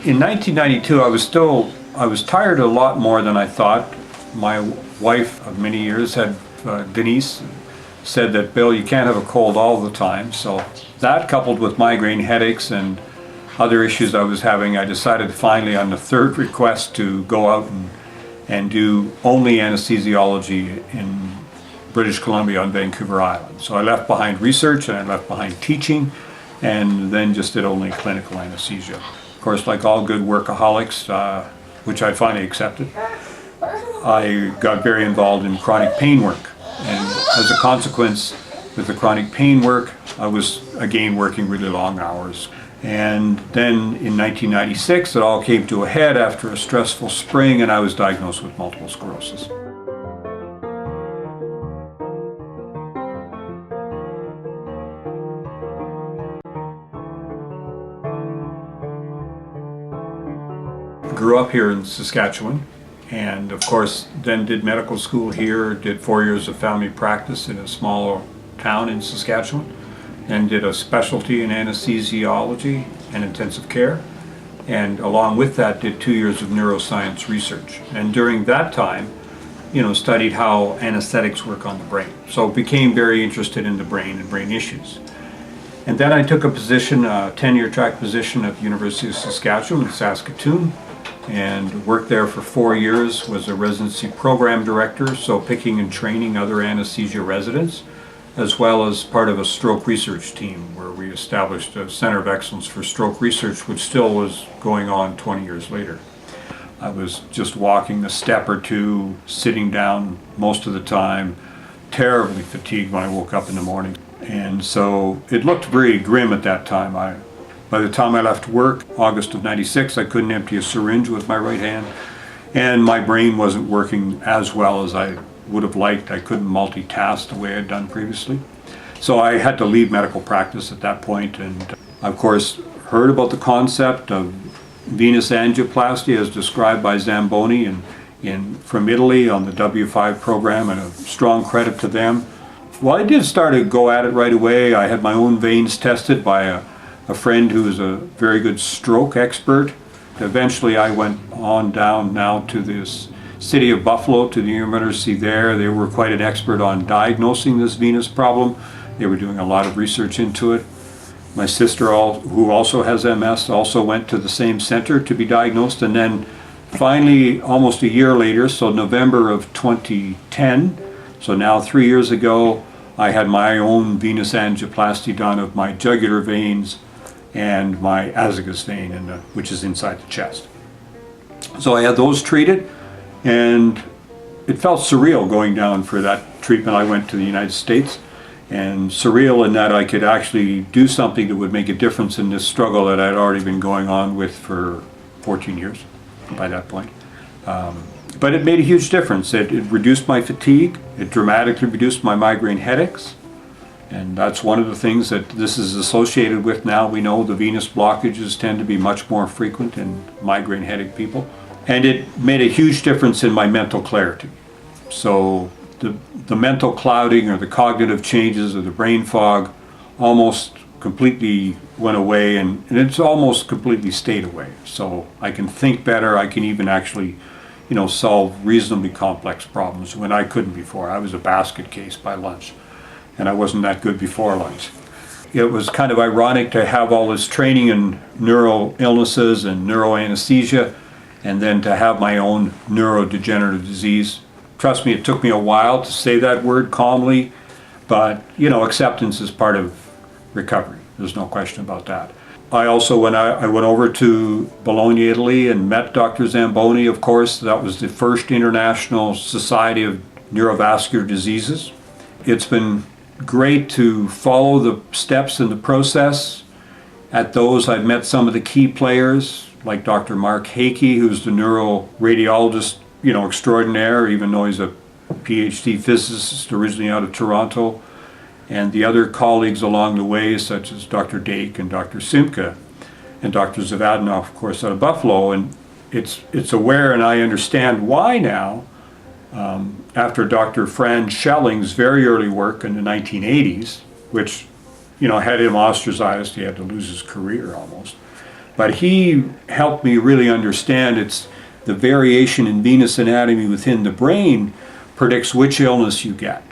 In 1992, I was tired a lot more than I thought. My wife of many years had, Denise, said that, Bill, you can't have a cold all the time. So that, coupled with migraine headaches and other issues I was having, I decided finally on the third request to go out and do only anesthesiology in British Columbia on Vancouver Island. So I left behind research and I left behind teaching, and then just did only clinical anesthesia. Of course, like all good workaholics, which I finally accepted, I got very involved in chronic pain work. And as a consequence, with the chronic pain work, I was again working really long hours. And then in 1996, it all came to a head after a stressful spring, and I was diagnosed with multiple sclerosis. Grew up here in Saskatchewan, and of course then did medical school here, did 4 years of family practice in a small town in Saskatchewan, and did a specialty in anesthesiology and intensive care, and along with that did 2 years of neuroscience research. And during that time, studied how anesthetics work on the brain. So became very interested in the brain and brain issues. And then I took a position, a tenure track position at the University of Saskatchewan in Saskatoon, and worked there for 4 years, was a residency program director, so picking and training other anesthesia residents, as well as part of a stroke research team where we established a Center of Excellence for Stroke Research, which still was going on 20 years later. I was just walking a step or two, sitting down most of the time, terribly fatigued when I woke up in the morning. And so it looked very grim at that time. By the time I left work, August of '96, I couldn't empty a syringe with my right hand, and my brain wasn't working as well as I would have liked. I couldn't multitask the way I'd done previously. So I had to leave medical practice at that point, and of course heard about the concept of venous angioplasty as described by Zamboni from Italy on the W5 program, and a strong credit to them. Well, I did start to go at it right away. I had my own veins tested by a friend who was a very good stroke expert. Eventually I went on down now to this city of Buffalo, to the university there. They were quite an expert on diagnosing this venous problem. They were doing a lot of research into it. My sister, who also has MS, also went to the same center to be diagnosed, and then finally, almost a year later, so November of 2010, so now 3 years ago, I had my own venous angioplasty done of my jugular veins and my azygos vein, which is inside the chest. So I had those treated, and it felt surreal going down for that treatment. I went to the United States, and surreal in that I could actually do something that would make a difference in this struggle that I'd already been going on with for 14 years by that point. But it made a huge difference. It reduced my fatigue, it dramatically reduced my migraine headaches, and that's one of the things that this is associated with now. We know the venous blockages tend to be much more frequent in migraine headache people. And it made a huge difference in my mental clarity. So the mental clouding or the cognitive changes or the brain fog almost completely went away, and it's almost completely stayed away. So I can think better. I can even actually solve reasonably complex problems when I couldn't before. I was a basket case by lunch, and I wasn't that good before lunch. It was kind of ironic to have all this training in neuro illnesses and neuroanesthesia, and then to have my own neurodegenerative disease. Trust me, it took me a while to say that word calmly, but acceptance is part of recovery. There's no question about that. I also, when I went over to Bologna, Italy, and met Dr. Zamboni, of course, that was the first International Society of Neurovascular Diseases. It's been great to follow the steps in the process. At those, I've met some of the key players, like Dr. Mark Hakey, who's the neuroradiologist, extraordinaire, even though he's a PhD physicist originally out of Toronto, and the other colleagues along the way, such as Dr. Dake and Dr. Simka, and Dr. Zavadinov, of course, out of Buffalo. And it's aware, and I understand why now, after Dr. Franz Schelling's very early work in the 1980s, which had him ostracized. He had to lose his career almost. But he helped me really understand it's the variation in venous anatomy within the brain predicts which illness you get,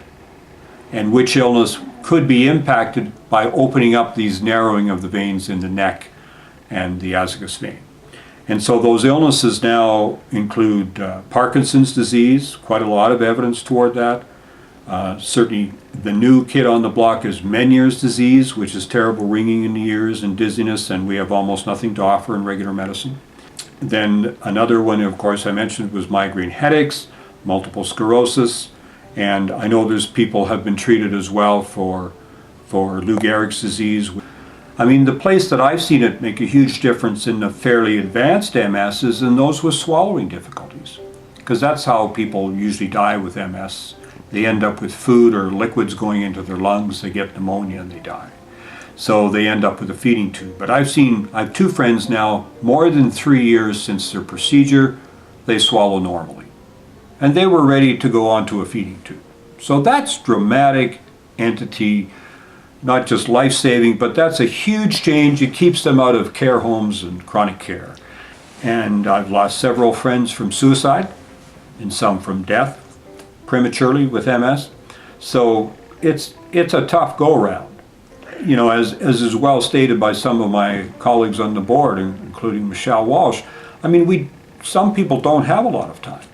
and which illness could be impacted by opening up these narrowing of the veins in the neck and the azygos vein. And so those illnesses now include Parkinson's disease, quite a lot of evidence toward that. Certainly the new kid on the block is Meniere's disease, which is terrible ringing in the ears and dizziness, and we have almost nothing to offer in regular medicine. Then another one, of course, I mentioned was migraine headaches, multiple sclerosis, and I know there's people have been treated as well for Lou Gehrig's disease. I mean, the place that I've seen it make a huge difference in the fairly advanced MS is in those with swallowing difficulties, because that's how people usually die with MS. They end up with food or liquids going into their lungs, they get pneumonia and they die. So they end up with a feeding tube. But I have two friends now, more than 3 years since their procedure, they swallow normally. And they were ready to go onto a feeding tube. So that's dramatic entity, not just life-saving, but that's a huge change. It keeps them out of care homes and chronic care. And I've lost several friends from suicide, and some from death prematurely with MS. So it's a tough go-round. You know, as is well stated by some of my colleagues on the board, including Michelle Walsh, I mean, some people don't have a lot of time.